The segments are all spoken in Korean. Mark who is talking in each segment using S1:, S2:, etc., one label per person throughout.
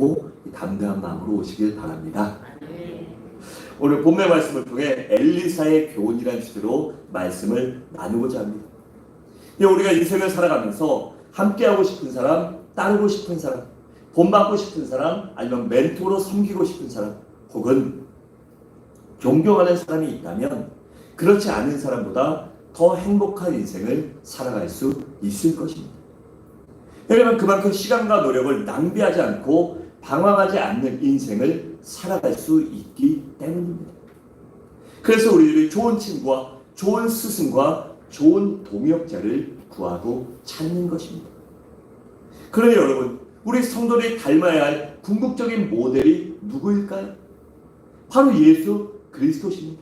S1: 하고 담대한 마음으로 오시길 바랍니다. 오늘 본문의 말씀을 통해 엘리사의 교훈이라는 주제로 말씀을 나누고자 합니다. 우리가 인생을 살아가면서 함께하고 싶은 사람, 따르고 싶은 사람, 본받고 싶은 사람, 아니면 멘토로 섬기고 싶은 사람, 혹은 존경하는 사람이 있다면 그렇지 않은 사람보다 더 행복한 인생을 살아갈 수 있을 것입니다. 왜냐하면 그만큼 시간과 노력을 낭비하지 않고 방황하지 않는 인생을 살아갈 수 있기 때문입니다. 그래서 우리들이 좋은 친구와 좋은 스승과 좋은 동역자를 구하고 찾는 것입니다. 그러니 여러분, 우리 성도들이 닮아야 할 궁극적인 모델이 누구일까요? 바로 예수 그리스도십니다.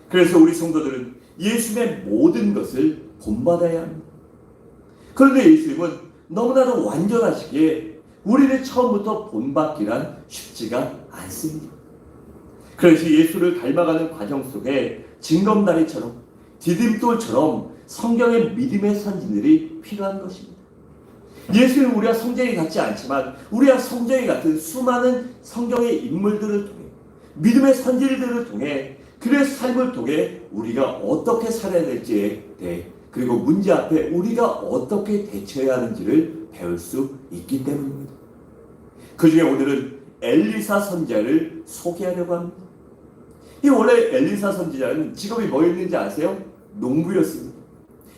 S1: 그래서 우리 성도들은 예수님의 모든 것을 본받아야 합니다. 그런데 예수님은 너무나도 완전하시기에 우리를 처음부터 본받기란 쉽지가 않습니다. 그래서 예수를 닮아가는 과정 속에 징검다리처럼 디딤돌처럼 성경의 믿음의 선진들이 필요한 것입니다. 예수는 우리와 성경이 같지 않지만 우리와 성경이 같은 수많은 성경의 인물들을 통해 믿음의 선진들을 통해 그의 삶을 통해 우리가 어떻게 살아야 될지에 대해 그리고 문제 앞에 우리가 어떻게 대처해야 하는지를 배울 수 있기 때문입니다. 그 중에 오늘은 엘리사 선지자를 소개하려고 합니다. 이 원래 엘리사 선지자는 직업이 뭐였는지 아세요? 농부였습니다.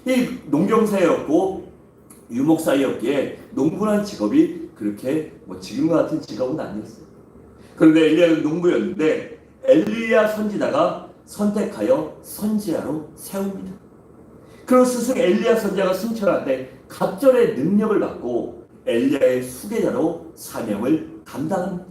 S1: 이 농경사였고 유목사였기에 농부란 직업이 그렇게 지금과 같은 직업은 아니었어요. 그런데 엘리야는 농부였는데 엘리야 선지자가 선택하여 선지자로 세웁니다. 그리고 스승 엘리야 선지자가 승천할 때 갑절의 능력을 받고 엘리야의 수계자로 사명을 감당합니다.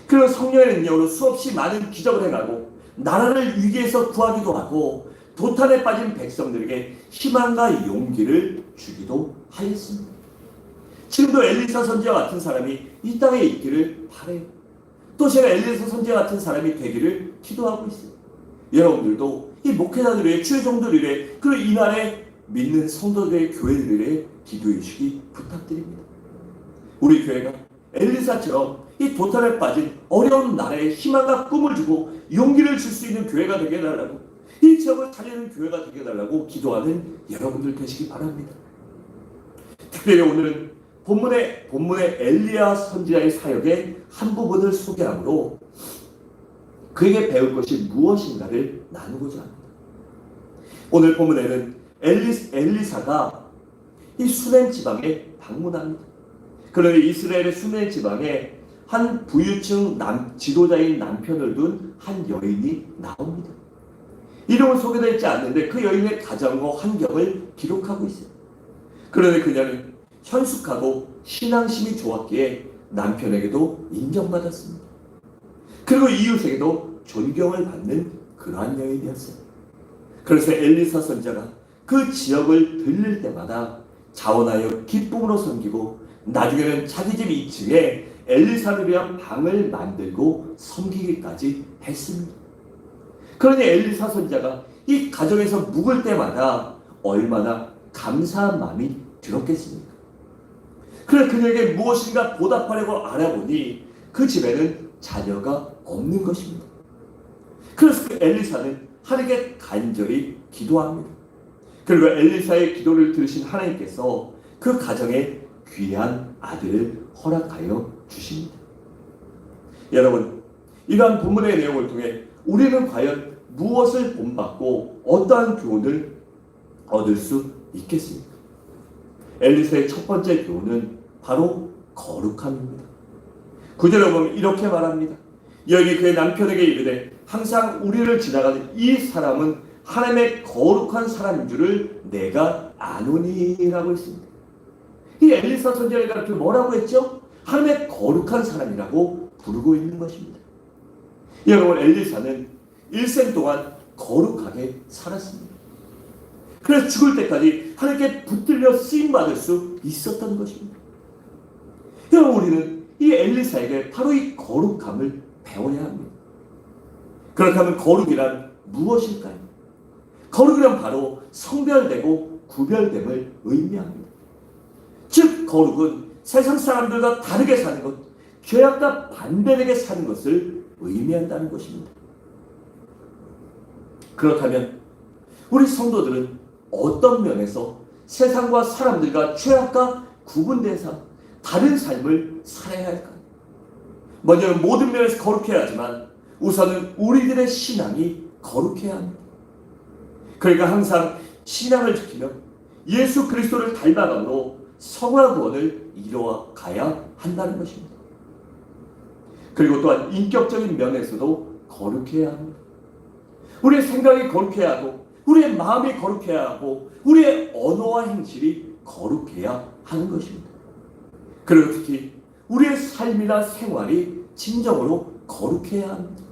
S1: 그리고 성령의 능력으로 수없이 많은 기적을 행하고 나라를 위기에서 구하기도 하고 도탄에 빠진 백성들에게 희망과 용기를 주기도 하였습니다. 지금도 엘리사 선지자 같은 사람이 이 땅에 있기를 바라요. 또 제가 엘리사 선지자 같은 사람이 되기를 기도하고 있어요. 여러분들도 이 목회자들의 최종들의 그리고 이날에 믿는 성도들의 교회들의 기도해 주시기 부탁드립니다. 우리 교회가 엘리사처럼 이 도탄에 빠진 어려운 나라에 희망과 꿈을 주고 용기를 줄 수 있는 교회가 되게 해달라고, 이 지역을 살리는 교회가 되게 해달라고 기도하는 여러분들 되시기 바랍니다. 특별히 오늘은 본문의 엘리야 선지자의 사역의 한 부분을 소개함으로 그에게 배울 것이 무엇인가를 나누고자 합니다. 오늘 본문에는 엘리사가 이 수넴 지방에 방문합니다. 그런데 이스라엘의 수넴 지방에 한 부유층 지도자인 남편을 둔 한 여인이 나옵니다. 이름은 소개되어 있지 않는데 그 여인의 가정과 환경을 기록하고 있어요. 그런데 그녀는 현숙하고 신앙심이 좋았기에 남편에게도 인정받았습니다. 그리고 이웃에게도 존경을 받는 그러한 여인이었어요. 그래서 엘리사 선지자가 그 지역을 들릴 때마다 자원하여 기쁨으로 섬기고 나중에는 자기 집 2층에 엘리사를 위한 방을 만들고 섬기기까지 했습니다. 그러니 엘리사 선지자가 이 가정에서 묵을 때마다 얼마나 감사한 마음이 들었겠습니까? 그래 그녀에게 무엇인가 보답하려고 알아보니 그 집에는 자녀가 없는 것입니다. 그래서 그 엘리사는 하나님께 간절히 기도합니다. 그리고 엘리사의 기도를 들으신 하나님께서 그 가정에 귀한 아들을 허락하여 주십니다. 여러분, 이러한 본문의 내용을 통해 우리는 과연 무엇을 본받고 어떠한 교훈을 얻을 수 있겠습니까? 엘리사의 첫 번째 교훈은 바로 거룩함입니다. 9절에 보면 이렇게 말합니다. 여기 그의 남편에게 이르되 항상 우리를 지나가는 이 사람은 하나님의 거룩한 사람인 줄을 내가 아노니라고 했습니다. 이 엘리사 선지자가 뭐라고 했죠? 하나님의 거룩한 사람이라고 부르고 있는 것입니다. 여러분, 엘리사는 일생 동안 거룩하게 살았습니다. 그래서 죽을 때까지 하나님께 붙들려 쓰임받을 수 있었던 것입니다. 여러분, 우리는 이 엘리사에게 바로 이 거룩함을 배워야 합니다. 그렇다면 거룩이란 무엇일까요? 거룩이란 바로 성별되고 구별됨을 의미합니다. 즉 거룩은 세상 사람들과 다르게 사는 것, 죄악과 반대되게 사는 것을 의미한다는 것입니다. 그렇다면 우리 성도들은 어떤 면에서 세상과 사람들과 죄악과 구분돼서 다른 삶을 살아야 할까요? 먼저는 모든 면에서 거룩해야 하지만 우선은 우리들의 신앙이 거룩해야 합니다. 그러니까 항상 신앙을 지키며 예수 그리스도를 닮아감으로 성화 구원을 이루어가야 한다는 것입니다. 그리고 또한 인격적인 면에서도 거룩해야 합니다. 우리의 생각이 거룩해야 하고 우리의 마음이 거룩해야 하고 우리의 언어와 행실이 거룩해야 하는 것입니다. 그리고 특히 우리의 삶이나 생활이 진정으로 거룩해야 합니다.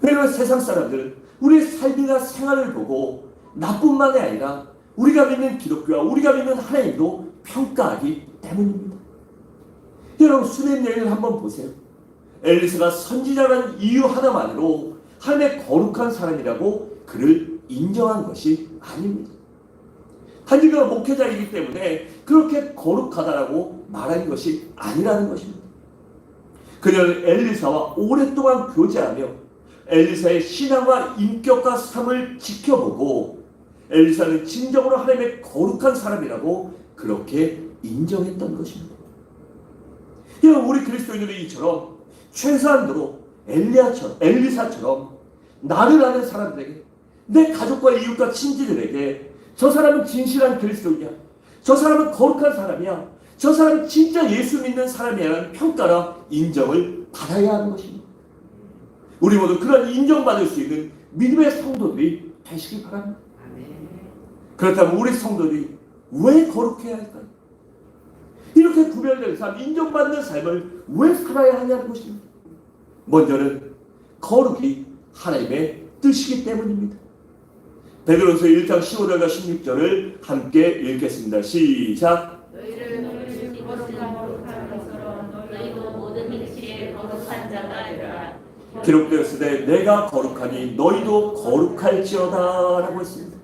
S1: 왜냐하면 세상 사람들은 우리의 삶이나 생활을 보고 나뿐만이 아니라 우리가 믿는 기독교와 우리가 믿는 하나님도 평가하기 때문입니다. 여러분 수냄 여인을 한번 보세요. 엘리사가 선지자라는 이유 하나만으로 하나님의 거룩한 사람이라고 그를 인정한 것이 아닙니다. 단지 그가 목회자이기 때문에 그렇게 거룩하다라고 말한 것이 아니라는 것입니다. 그녀는 엘리사와 오랫동안 교제하며 엘리사의 신앙과 인격과 삶을 지켜보고 엘리사는 진정으로 하나님의 거룩한 사람이라고 그렇게 인정했던 것입니다. 우리 그리스도인들이 이처럼 최소한으로 엘리사처럼 나를 아는 사람들에게 내 가족과 이웃과 친지들에게 저 사람은 진실한 그리스도인이야, 저 사람은 거룩한 사람이야, 저 사람은 진짜 예수 믿는 사람이라는 평가나 인정을 받아야 하는 것입니다. 우리 모두 그런 인정받을 수 있는 믿음의 성도들이 되시기 바랍니다. 그렇다면 우리 성도들이 왜 거룩해야 할까요? 이렇게 구별된 삶, 인정받는 삶을 왜 살아야 하냐는 것입니다. 먼저는 거룩이 하나님의 뜻이기 때문입니다. 베드로서 1장 15절과 16절을 함께 읽겠습니다. 시작.
S2: 너희를 거룩한 것처럼 너희도 모든 행실에 거룩한 자가 되라.
S1: 기록되었으되 내가 거룩하니 너희도 거룩할지어다 라고 했습니다.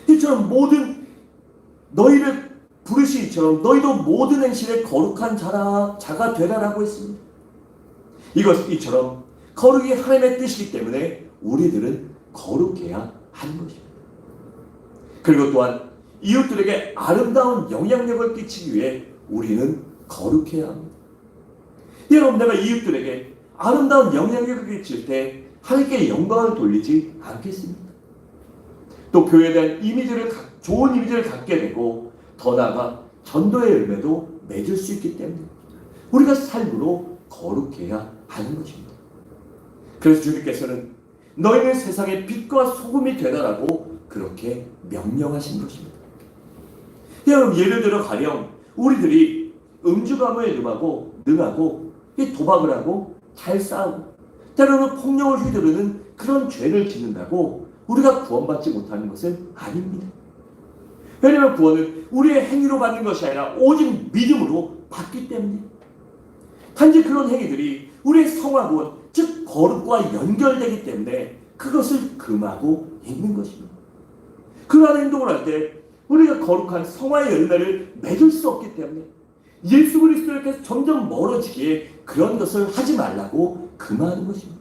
S1: 이처럼 모든 너희를 부르시기처럼 너희도 모든 행실에 거룩한 자가 되라라고 했습니다. 이처럼 거룩이 하나님의 뜻이기 때문에 우리들은 거룩해야 하는 것입니다. 그리고 또한 이웃들에게 아름다운 영향력을 끼치기 위해 우리는 거룩해야 합니다. 여러분, 내가 이웃들에게 아름다운 영향력을 끼칠 때 하나님께 영광을 돌리지 않겠습니까? 또 교회에 대한 좋은 이미지를 갖게 되고 더 나아가 전도의 열매도 맺을 수 있기 때문에 우리가 삶으로 거룩해야 하는 것입니다. 그래서 주님께서는 너희는 세상의 빛과 소금이 되라라고 그렇게 명령하신 것입니다. 여러분, 예를 들어 가령 우리들이 음주감에 능하고 도박을 하고 잘 싸우고 때로는 폭력을 휘두르는 그런 죄를 짓는다고 우리가 구원받지 못하는 것은 아닙니다. 왜냐하면 구원은 우리의 행위로 받는 것이 아니라 오직 믿음으로 받기 때문에 단지 그런 행위들이 우리의 성화 구원, 즉 거룩과 연결되기 때문에 그것을 금하고 있는 것입니다. 그러한 행동을 할 때 우리가 거룩한 성화의 열매를 맺을 수 없기 때문에 예수 그리스도에게 점점 멀어지기에 그런 것을 하지 말라고 금하는 것입니다.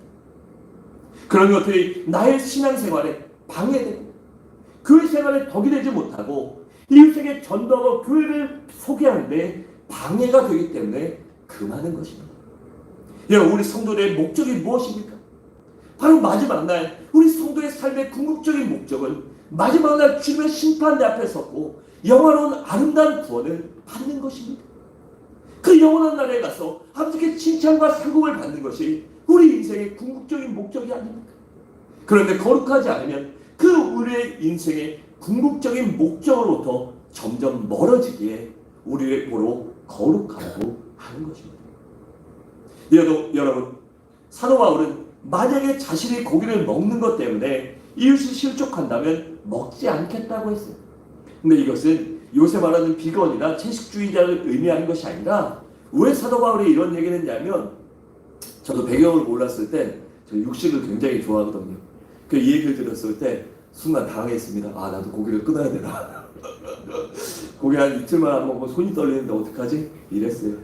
S1: 그런 것들이 나의 신앙생활에 방해되고 교회 생활에 덕이 되지 못하고 이웃에게 전도하고 교회를 소개하는 데 방해가 되기 때문에 금하는 것입니다. 여러분, 우리 성도들의 목적이 무엇입니까? 바로 마지막 날 우리 성도의 삶의 궁극적인 목적은 마지막 날 주님의 심판대 앞에 섰고 영화로운 아름다운 구원을 받는 것입니다. 그 영원한 나라에 가서 하나님께 칭찬과 상급을 받는 것이 우리 인생의 궁극적인 목적이 아닙니까? 그런데 거룩하지 않으면 그 우리의 인생의 궁극적인 목적으로부터 점점 멀어지기에 우리를 보러 거룩하라고 하는 것입니다. 여러분, 사도 바울은 만약에 자신이 고기를 먹는 것 때문에 이웃이 실족한다면 먹지 않겠다고 했어요. 근데 이것은 요새 말하는 비건이나 채식주의자를 의미하는 것이 아니라 왜 사도 바울이 이런 얘기를 했냐면 저도 배경을 몰랐을 때 저 육식을 굉장히 좋아하거든요. 그 얘기를 들었을 때 순간 당황했습니다. 아, 나도 고기를 끊어야 되나. 고기 한 이틀만 안 먹고 손이 떨리는데 어떡하지? 이랬어요.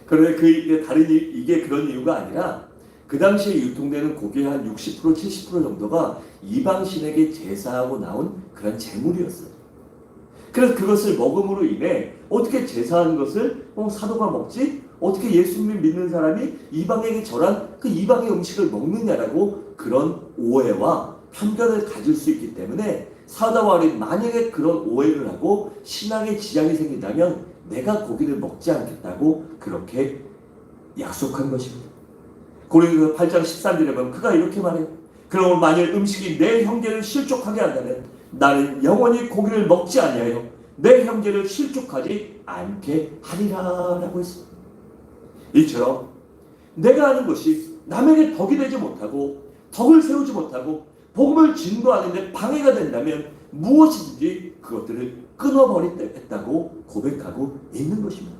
S1: 그런데 이게 그런 이유가 아니라 그 당시에 유통되는 고기의 한 60% 70% 정도가 이방신에게 제사하고 나온 그런 제물이었어요. 그래서 그것을 먹음으로 인해 어떻게 제사한 것을 사도가 먹지? 어떻게 예수님을 믿는 사람이 이방에게 절한 그 이방의 음식을 먹느냐라고 그런 오해와 편견을 가질 수 있기 때문에 사도 바울이 만약에 그런 오해를 하고 신앙에 지장이 생긴다면 내가 고기를 먹지 않겠다고 그렇게 약속한 것입니다. 고린도서 8장 13절에 보면 그가 이렇게 말해요. 그러면 만일 음식이 내 형제를 실족하게 한다면 나는 영원히 고기를 먹지 아니하여 내 형제를 실족하지 않게 하리라라고 했습니다. 이처럼 내가 하는 것이 남에게 덕이 되지 못하고 덕을 세우지 못하고 복음을 증거하는 데 방해가 된다면 무엇이든지 그것들을 끊어버리겠다고 고백하고 있는 것입니다.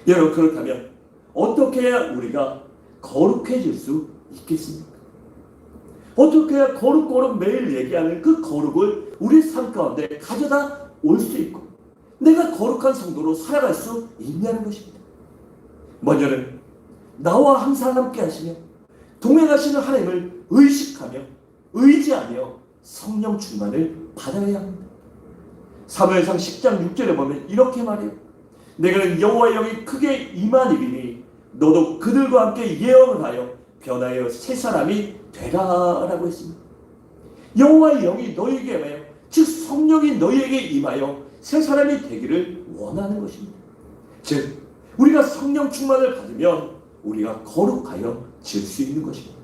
S1: 여러분, 그렇다면 어떻게 해야 우리가 거룩해질 수 있겠습니까? 어떻게 해야 거룩 매일 얘기하는 그 거룩을 우리 삶 가운데 가져다 올 수 있고 내가 거룩한 성도로 살아갈 수 있냐는 것입니다. 먼저는 나와 항상 함께 하시며 동행하시는 하나님을 의식하며 의지하며 성령 충만을 받아야 합니다. 사무엘상 10장 6절에 보면 이렇게 말해요. 내가는 여호와의 영이 크게 임하니니 너도 그들과 함께 예언을 하여 변하여 새 사람이 되라라고 했습니다. 여호와의 영이 너희에게 임하여 즉 성령이 너희에게 임하여 새 사람이 되기를 원하는 것입니다. 즉 우리가 성령 충만을 받으면 우리가 거룩하여 질 수 있는 것입니다.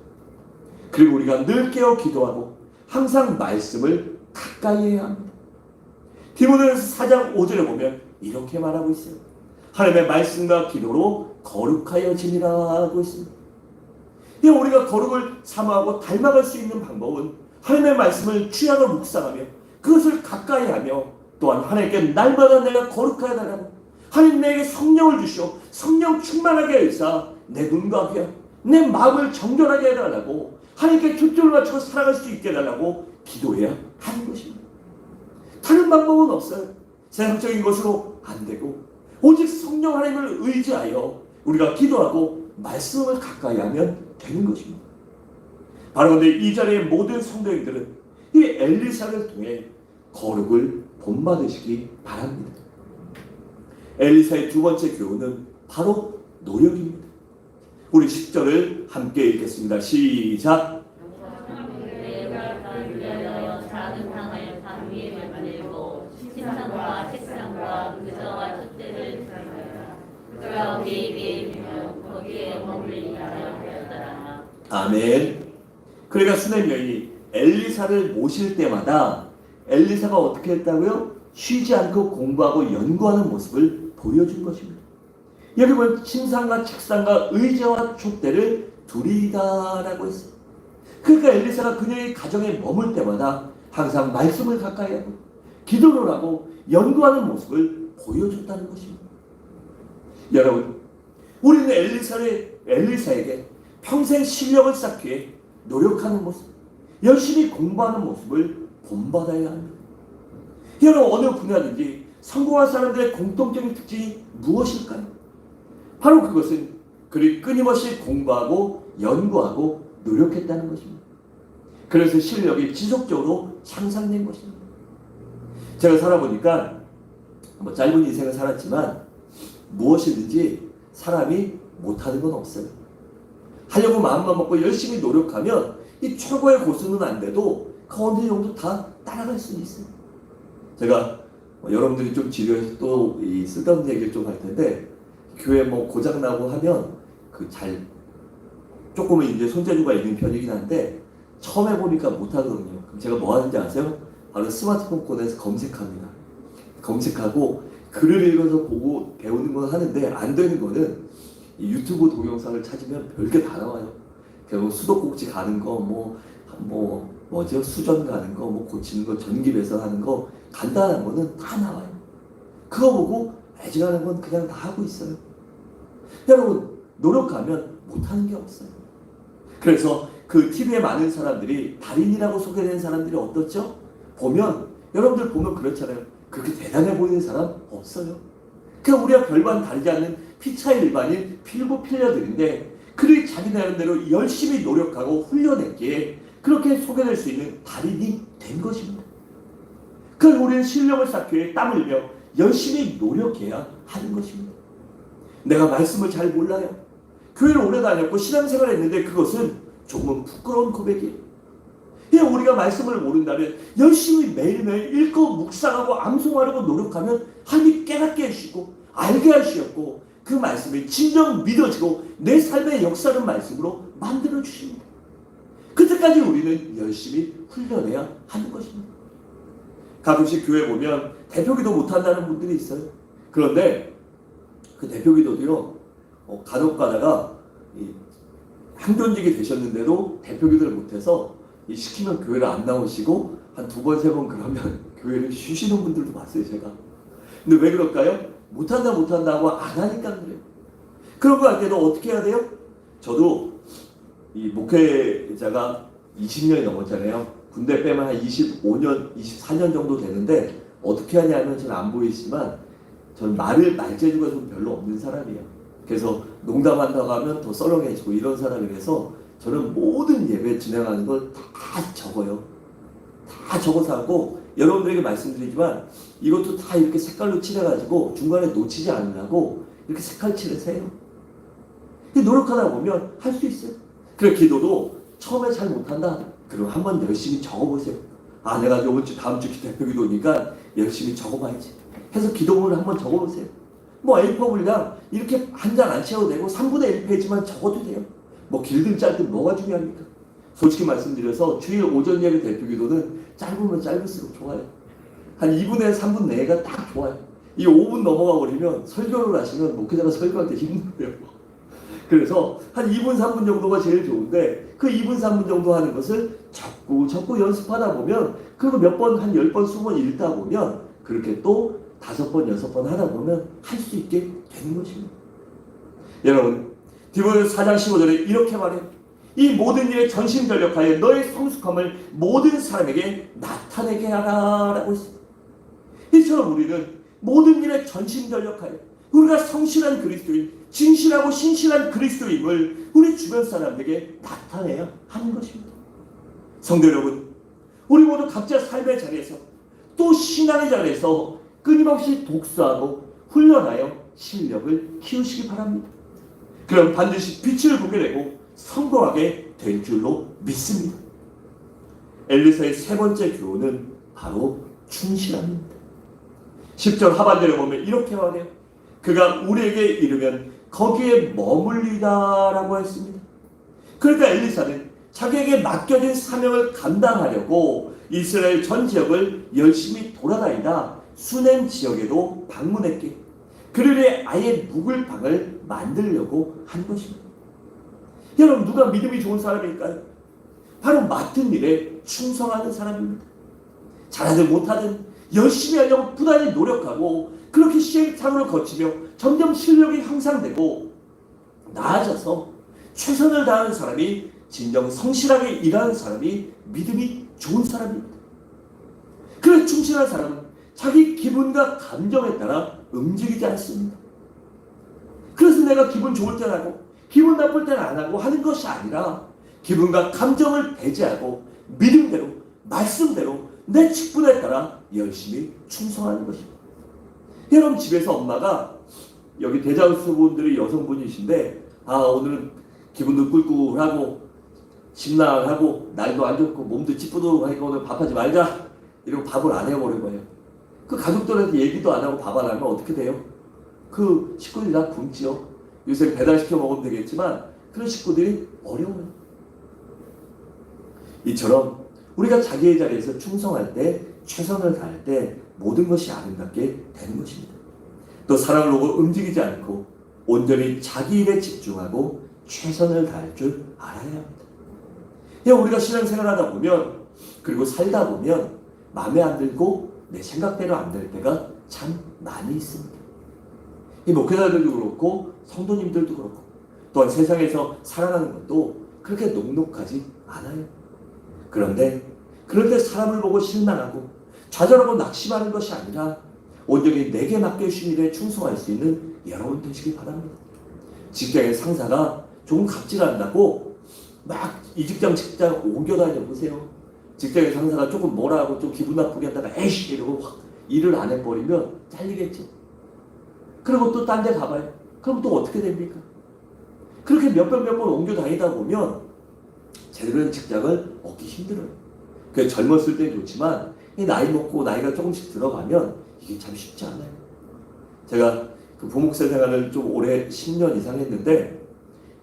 S1: 그리고 우리가 늘 깨어 기도하고 항상 말씀을 가까이 해야 합니다. 디모데전서 4장 5절에 보면 이렇게 말하고 있어요. 하나님의 말씀과 기도로 거룩하여 지니라고 있습니다. 우리가 거룩을 사모하고 닮아갈 수 있는 방법은 하나님의 말씀을 취하고 묵상하며 그것을 가까이 하며 또한 하나님께 날마다 내가 거룩하여 달라고 하나님 내게 성령을 주시오 성령 충만하게 하사 내 눈과 귀 내 마음을 정결하게 해달라고 하나님께 초점을 맞추고 살아갈 수 있게 해달라고 기도해야 하는 것입니다. 다른 방법은 없어요. 세상적인 것으로 안 되고 오직 성령 하나님을 의지하여 우리가 기도하고 말씀을 가까이 하면 되는 것입니다. 바로 그런데 이 자리의 모든 성도님들은 이 엘리사를 통해 거룩을 본받으시기 바랍니다. 엘리사의 두 번째 교훈은 바로 노력입니다. 우리 10절을 함께 읽겠습니다. 시작.
S2: 작은 방을 방 위에 만들고 신상과 책상과 의자와 촛대를 그가 우리 위에 두며 거기에 머물리게 하였더라.
S1: 아멘. 그러니까 수냄 여인이 엘리사를 모실 때마다 엘리사가 어떻게 했다고요? 쉬지 않고 공부하고 연구하는 모습을 보여준 것입니다. 여기 보면 침상과 책상과 의자와 촛대를 두리다라고 했어요. 그러니까 엘리사가 그녀의 가정에 머물 때마다 항상 말씀을 가까이 하고 기도를 하고 연구하는 모습을 보여줬다는 것입니다. 여러분, 우리는 엘리사에게 평생 실력을 쌓기 위해 노력하는 모습, 열심히 공부하는 모습을 본받아야 합니다. 여러분, 어느 분야든지 성공한 사람들의 공통적인 특징이 무엇일까요? 바로 그것은 그들이 끊임없이 공부하고 연구하고 노력했다는 것입니다. 그래서 실력이 지속적으로 향상된 것입니다. 제가 살아보니까 짧은 인생을 살았지만 무엇이든지 사람이 못하는 건 없어요. 하려고 마음만 먹고 열심히 노력하면 이 최고의 고수는 안 돼도 그 어느 정도 다 따라갈 수 있어요. 제가 여러분들이 좀 지루해서 또 이 쓸데없는 얘기를 좀 할 텐데 교회 고장 나고 하면 조금은 이제 손재주가 있는 편이긴 한데 처음 해보니까 못하거든요. 그럼 제가 뭐 하는지 아세요? 바로 스마트폰 꺼내서 검색합니다. 검색하고 글을 읽어서 보고 배우는 건 하는데 안 되는 거는 유튜브 동영상을 찾으면 별게 다 나와요. 결국 수도꼭지 가는 거, 수전 가는 거, 고치는 거, 전기 배선하는 거, 간단한 거는 다 나와요. 그거 보고 애증하는 건 그냥 다 하고 있어요. 여러분, 노력하면 못하는 게 없어요. 그래서 그 TV에 많은 사람들이 달인이라고 소개되는 사람들이 어떻죠? 여러분들 보면 그렇잖아요. 그렇게 대단해 보이는 사람 없어요. 그냥 우리가 별반 다르지 않는 피차 일반인 필구필려들인데 그들이 자기 나름대로 열심히 노력하고 훈련했기에 그렇게 소개될 수 있는 달인이 된 것입니다. 그러니까 우리는 실력을 쌓기 위해 땀을 흘려 열심히 노력해야 하는 것입니다. 내가 말씀을 잘 몰라요. 교회를 오래 다녔고 신앙생활을 했는데 그것은 조금은 부끄러운 고백이에요. 우리가 말씀을 모른다면 열심히 매일매일 읽고 묵상하고 암송하려고 노력하면 하나님이 깨닫게 해주시고 알게 하시었고 그 말씀이 진정 믿어지고 내 삶의 역사는 말씀으로 만들어 주십니다. 그때까지 우리는 열심히 훈련해야 하는 것입니다. 가끔씩 교회 보면 대표기도 못한다는 분들이 있어요. 그런데 그 대표기도도요, 간혹 가다가 항존직이 되셨는데도 대표기도를 못해서 시키면 교회를 안 나오시고 한 2번, 3번 그러면 교회를 쉬시는 분들도 봤어요, 제가. 근데 왜 그럴까요? 못한다 하고 안 하니까 그래요. 그런 거 할 때도 어떻게 해야 돼요? 저도 이 목회자가 20년이 넘었잖아요. 군대 빼면 한 25년, 24년 정도 되는데 어떻게 하냐면 저는 안 보이지만 저는 말재주가 좀 별로 없는 사람이에요. 그래서 농담한다고 하면 더 썰렁해지고 이런 사람이라서 저는 모든 예배 진행하는 걸 다 적어요. 다 적어서 하고 여러분들에게 말씀드리지만 이것도 다 이렇게 색깔로 칠해가지고 중간에 놓치지 않으려고 이렇게 색깔 칠해서 해요. 노력하다 보면 할 수 있어요. 그래 기도도 처음에 잘 못한다. 그럼 한번 열심히 적어보세요. 아 내가 이번 주 다음 주 대표 기도니까 열심히 적어봐야지. 해서 기도문을 한번 적어보세요. 뭐 A4 분량 이렇게 한 장 안 채워도 되고 3분의 1페이지만 적어도 돼요. 뭐 길든 짧든 뭐가 중요합니까? 솔직히 말씀드려서 주일 오전 예배 대표 기도는 짧으면 짧을수록 좋아요. 한 2분의 3분 내가 딱 좋아요. 이 5분 넘어가 버리면 설교를 하시면 목회자가 설교할 때 힘들어요. 그래서 한 2분 3분 정도가 제일 좋은데 그 2분 3분 정도 하는 것을 자꾸 연습하다 보면 그리고 몇 번 한 10번 20번 읽다 보면 그렇게 또 5번 6번 하다 보면 할 수 있게 되는 것입니다. 여러분 디모데후서 4장 15절에 이렇게 말해요. 이 모든 일에 전심전력하여 너의 성숙함을 모든 사람에게 나타내게 하라 라고 했습니다. 이처럼 우리는 모든 일에 전심전력하여 우리가 성실한 그리스도인 진실하고 신실한 그리스도임을 우리 주변 사람들에게 나타내야 하는 것입니다. 성도 여러분 우리 모두 각자 삶의 자리에서 또 신앙의 자리에서 끊임없이 독서하고 훈련하여 실력을 키우시기 바랍니다. 그럼 반드시 빛을 보게 되고 성공하게 될 줄로 믿습니다. 엘리사의 3번째 교훈은 바로 충실함입니다. 10절 하반절에 보면 이렇게 말해요. 그가 우리에게 이르면 거기에 머물리다 라고 했습니다. 그러니까 엘리사는 자기에게 맡겨진 사명을 감당하려고 이스라엘 전 지역을 열심히 돌아다니다 수넴 지역에도 방문했기에 그를 위해 아예 묵을 방을 만들려고 한 것입니다. 여러분 누가 믿음이 좋은 사람일까요? 바로 맡은 일에 충성하는 사람입니다. 잘하든 못하든 열심히 하려고 부단히 노력하고 그렇게 시행착오를 거치며 점점 실력이 향상되고 나아져서 최선을 다하는 사람이 진정 성실하게 일하는 사람이 믿음이 좋은 사람입니다. 그래 충실한 사람은 자기 기분과 감정에 따라 움직이지 않습니다. 그래서 내가 기분 좋을 때는 하고 기분 나쁠 때는 안 하고 하는 것이 아니라 기분과 감정을 배제하고 믿음대로 말씀대로 내 직분에 따라 열심히 충성하는 것입니다. 여러분 집에서 엄마가 여기 대장수분들이 여성분이신데 오늘은 기분도 꿀꿀하고 심란하고 날도 안 좋고 몸도 찌뿌둥하니까 오늘 밥하지 말자 이러고 밥을 안 해버린 거예요. 그 가족들한테 얘기도 안 하고 밥 안 하면 어떻게 돼요? 그 식구들이 다 굶지요. 요새 배달시켜 먹으면 되겠지만 그런 식구들이 어려워요. 이처럼 우리가 자기의 자리에서 충성할 때 최선을 다할 때 모든 것이 아름답게 되는 것입니다. 또 사랑을 놓고 움직이지 않고 온전히 자기 일에 집중하고 최선을 다할 줄 알아야 합니다. 우리가 신앙생활 하다 보면 그리고 살다 보면 마음에 안 들고 내 생각대로 안 될 때가 참 많이 있습니다. 이 목회자들도 그렇고 성도님들도 그렇고 또한 세상에서 살아가는 것도 그렇게 녹록하지 않아요. 그런데 그럴 때 사람을 보고 실망하고 좌절하고 낙심하는 것이 아니라 온전히 내게 맡겨주신 일에 충성할 수 있는 여러분 되시기 바랍니다. 직장의 상사가 조금 갑질한다고 막 이 직장 옮겨다녀 보세요. 직장의 상사가 조금 뭐라 하고 좀 기분 나쁘게 한다가 에이씨 이러고 확 일을 안 해버리면 잘리겠죠. 그리고 또 딴 데 가봐요. 그럼 또 어떻게 됩니까? 그렇게 몇 번 옮겨 다니다 보면 제대로 된 직장을 얻기 힘들어요. 그 젊었을 땐 좋지만 이 나이 먹고 나이가 조금씩 들어가면 이게 참 쉽지 않아요. 제가 그 부목사 생활을 좀 오래 10년 이상 했는데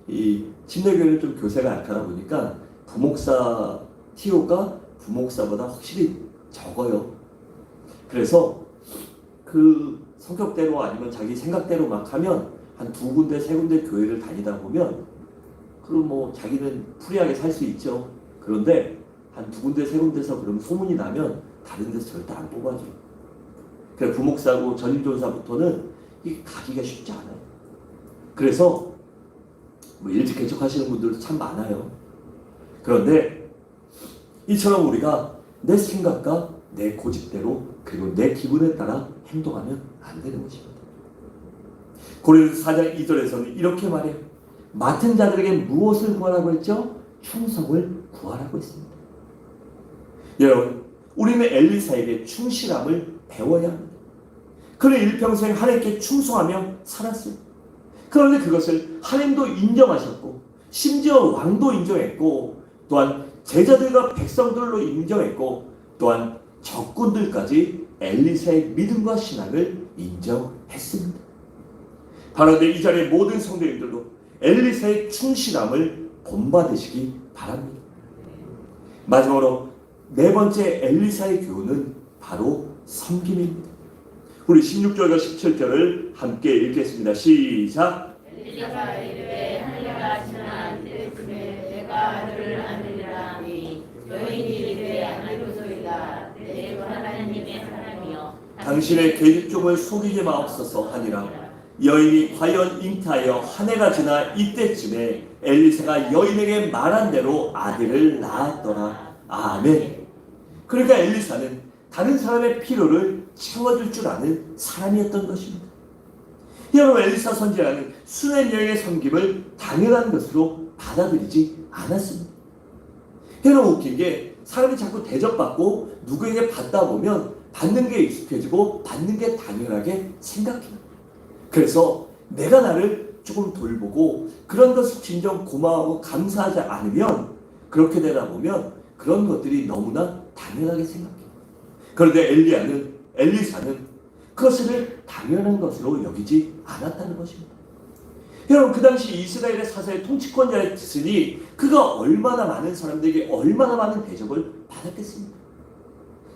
S1: 이 침례교회는 좀 교세가 약하다 보니까 부목사 TO가 부목사보다 확실히 적어요. 그래서 그 성격대로 아니면 자기 생각대로 막 하면 한 2군데, 3군데 교회를 다니다 보면 그럼 뭐 자기는 프리하게 살 수 있죠. 그런데 한 2군데, 3군데서 그럼 소문이 나면 다른 데서 절대 안 뽑아줘요. 그래서 부목사고 전임전사부터는 이게 가기가 쉽지 않아요. 그래서 뭐 일찍 개척하시는 분들도 참 많아요. 그런데 이처럼 우리가 내 생각과 내 고집대로 그리고 내 기분에 따라 행동하면 안 되는 것입니다. 고린도서 4장 2절에서는 이렇게 말해요. 맡은 자들에게 무엇을 구하라고 했죠? 충성을 구하라고 했습니다. 여러분, 우리는 엘리사에게 충실함을 배워야 합니다. 그는 일평생 하나님께 충성하며 살았어요. 그런데 그것을 하나님도 인정하셨고 심지어 왕도 인정했고 또한 제자들과 백성들로 인정했고 또한 적군들까지 엘리사의 믿음과 신앙을 인정했습니다. 바로 이 자리의 모든 성도님들도 엘리사의 충실함을 본받으시기 바랍니다. 마지막으로 네 번째 엘리사의 교훈은 바로 섬김입니다. 우리 16절과 17절을 함께 읽겠습니다. 시작.
S2: 엘리사가 이르되 하늘가 지나 때쯤에 내가 너를 안으리라 하니 여인이 이르되 안으리소이다. 내 하나님의 사람이여
S1: 당신의 계집종을 속이지 마옵소서 하니라. 여인이 과연 잉타하여 한 해가 지나 이때쯤에 엘리사가 여인에게 말한 대로 아들을 낳았더라. 아멘. 그러니까 엘리사는 다른 사람의 필요를 채워줄 줄 아는 사람이었던 것입니다. 여러분, 엘리사 선지자는 수넴 여인의 섬김을 당연한 것으로 받아들이지 않았습니다. 여러분, 웃긴 게 사람이 자꾸 대접받고 누구에게 받다 보면 받는 게 익숙해지고 받는 게 당연하게 생각해요. 그래서 내가 나를 조금 돌보고 그런 것을 진정 고마워하고 감사하지 않으면 그렇게 되다 보면 그런 것들이 너무나 당연하게 생각해요. 그런데 엘리사는 그것을 당연한 것으로 여기지 않았다는 것입니다. 여러분, 그 당시 이스라엘의 사사의 통치권자였으니 그가 얼마나 많은 사람들에게 얼마나 많은 대접을 받았겠습니까?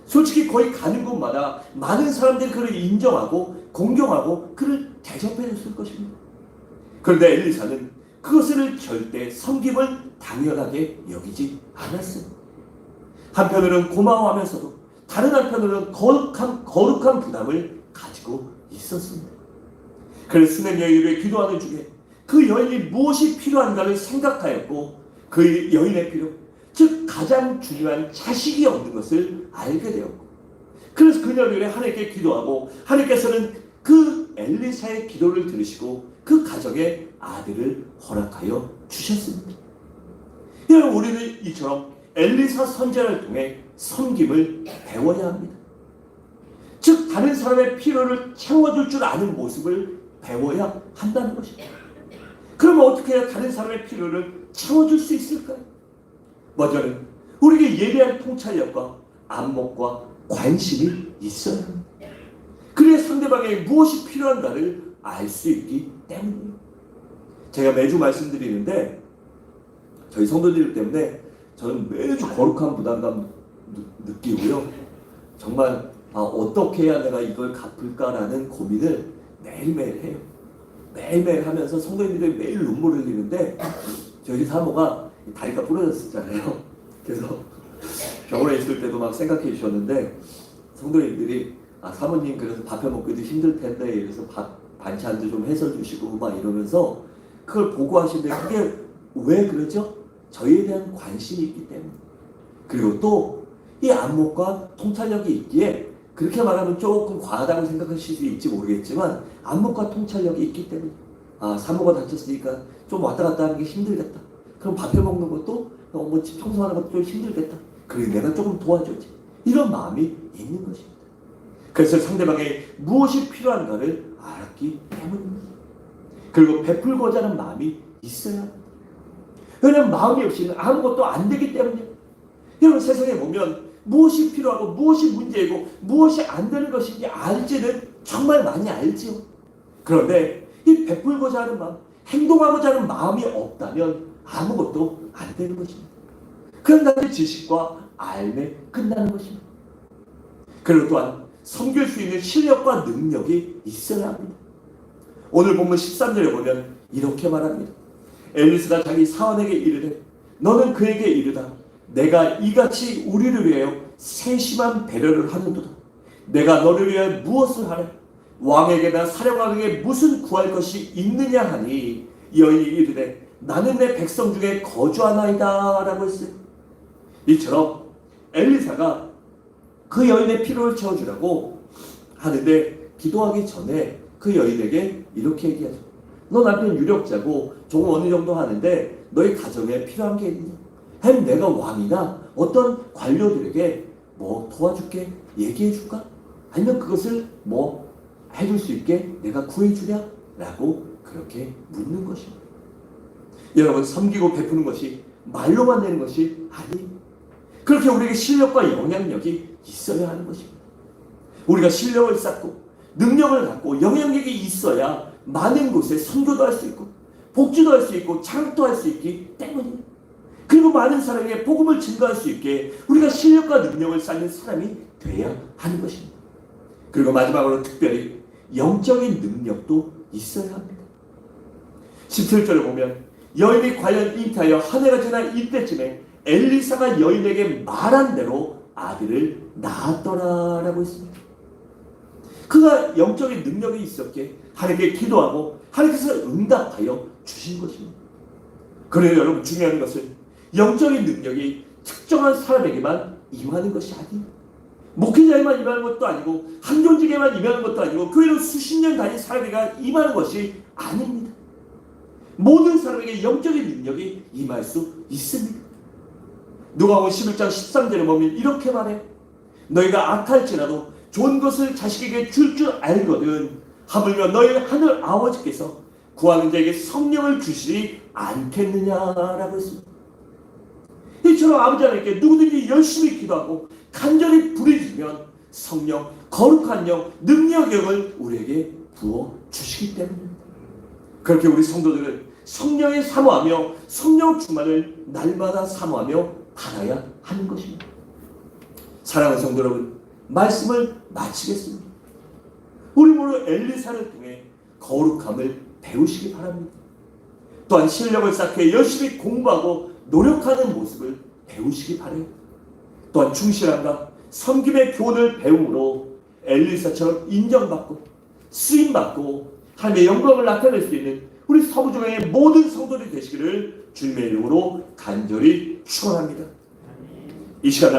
S1: 솔직히 거의 가는 곳마다 많은 사람들이 그를 인정하고 공경하고 그를 대접해 줬을 것입니다. 그런데 엘리사는 그것을 절대 섬김을 당연하게 여기지 않았습니다. 한편으로는 고마워하면서도 다른 한편으로는 거룩한 부담을 가지고 있었습니다. 그래서 수넴 여인을 기도하는 중에 그 여인이 무엇이 필요한가를 생각하였고 그 여인의 필요, 즉 가장 중요한 자식이 없는 것을 알게 되었고 그래서 그녀를 위해 하나님께 기도하고 하나님께서는 그 엘리사의 기도를 들으시고 그 가정에 아들을 허락하여 주셨습니다. 여러분, 우리는 이처럼 엘리사 선지자를 통해 섬김을 배워야 합니다. 즉 다른 사람의 필요를 채워줄 줄 아는 모습을 배워야 한다는 것입니다. 그러면 어떻게 해야 다른 사람의 필요를 채워줄 수 있을까요? 먼저는 우리에게 예리한 통찰력과 안목과 관심이 있어야 합니다. 그래야 상대방에게 무엇이 필요한가를 알 수 있기 때문이에요. 제가 매주 말씀드리는데 저희 성도들 때문에 저는 매주 거룩한 부담감 느끼고요. 정말 어떻게 해야 내가 이걸 갚을까라는 고민을 매일매일 해요. 매일매일 하면서 성도님들이 매일 눈물을 흘리는데 저희 사모가 다리가 부러졌었잖아요. 그래서 병원에 있을 때도 막 생각해 주셨는데 성도님들이 사모님 그래서 밥 해 먹기도 힘들 텐데 이래서 반찬도 좀 해서 주시고 막 이러면서 그걸 보고 하시는데 그게 왜 그러죠? 저희에 대한 관심이 있기 때문에 그리고 또 이 안목과 통찰력이 있기에 그렇게 말하면 조금 과하다고 생각하실 수 있지 모르겠지만 안목과 통찰력이 있기 때문에 산모가 다쳤으니까 좀 왔다 갔다 하는 게 힘들겠다. 그럼 밥해 먹는 것도 집 청소하는 것도 좀 힘들겠다. 그래 내가 조금 도와줘야지. 이런 마음이 있는 것입니다. 그래서 상대방의 무엇이 필요한가를 알았기 때문입니다. 그리고 베풀고자 하는 마음이 있어야 합니다. 왜냐하면 마음이 없이는 아무것도 안 되기 때문이에요. 여러분 세상에 보면 무엇이 필요하고 무엇이 문제이고 무엇이 안 되는 것인지 알지는 정말 많이 알지요. 그런데 이 베풀고자 하는 마음, 행동하고자 하는 마음이 없다면 아무것도 안 되는 것입니다. 그런 다음에 지식과 알매 끝나는 것입니다. 그리고 또한 섬길 수 있는 실력과 능력이 있어야 합니다. 오늘 본문 13절에 보면 이렇게 말합니다. 엘리사가 자기 사원에게 이르되 너는 그에게 이르다. 내가 이같이 우리를 위하여 세심한 배려를 하는도다. 내가 너를 위하여 무엇을 하래? 왕에게나 사령왕에게 무슨 구할 것이 있느냐 하니 여인이 이르되 나는 내 백성 중에 거주하나이다 라고 했어요. 이처럼 엘리사가 그 여인의 필요를 채워주라고 하는데 기도하기 전에 그 여인에게 이렇게 얘기하죠. 너 남편 유력자고 조금 어느 정도 하는데 너희 가정에 필요한 게 있냐? 햄 내가 왕이나 어떤 관료들에게 뭐 도와줄게 얘기해줄까? 아니면 그것을 뭐 해줄 수 있게 내가 구해주랴? 라고 그렇게 묻는 것입니다. 여러분 섬기고 베푸는 것이 말로만 되는 것이 아닙니다. 그렇게 우리에게 실력과 영향력이 있어야 하는 것입니다. 우리가 실력을 쌓고 능력을 갖고 영향력이 있어야 많은 곳에 선교도 할 수 있고 복지도 할 수 있고 장학도 할 수 있기 때문입니다. 그리고 많은 사람에게 복음을 증거할 수 있게 우리가 실력과 능력을 쌓는 사람이 되어야 하는 것입니다. 그리고 마지막으로 특별히 영적인 능력도 있어야 합니다. 17절을 보면 여인이 과연 잉타하여 한 해가 지나 이때쯤에 엘리사가 여인에게 말한 대로 아들을 낳았더라 라고 했습니다. 그가 영적인 능력이 있었기에 하나님께 기도하고 하나님께서 응답하여 주신 것입니다. 그래요 여러분 중요한 것은 영적인 능력이 특정한 사람에게만 임하는 것이 아닙니다. 목회자에만 임하는 것도 아니고 한존직에만 임하는 것도 아니고 교회로 수십 년 다닌 사람에게 임하는 것이 아닙니다. 모든 사람에게 영적인 능력이 임할 수 있습니다. 누가복음 11장 13절에 보면 이렇게 말해 너희가 악할지라도 좋은 것을 자식에게 줄 줄 알거든 하물며 너희 하늘 아버지께서 구하는 자에게 성령을 주시지 않겠느냐라고 했습니다. 이처럼 아버지 하나님께 누구든지 열심히 기도하고 간절히 부르짖으면 성령, 거룩한 영, 능력의 영을 우리에게 부어주시기 때문입니다. 그렇게 우리 성도들은 성령에 사모하며 성령 충만을 날마다 사모하며 받아야 하는 것입니다. 사랑하는 성도 여러분, 말씀을 마치겠습니다. 우리 모두 엘리사를 통해 거룩함을 배우시기 바랍니다. 또한 실력을 쌓게 열심히 공부하고 노력하는 모습을 배우시기 바라요. 또한 충실함과 섬김의 교훈을 배움으로 엘리사처럼 인정받고 쓰임받고 하나님의 영광을 나타낼 수 있는 우리 서부중앙의 모든 성도들이 되시기를 주님의 이름으로 간절히 축원합니다. 이 시간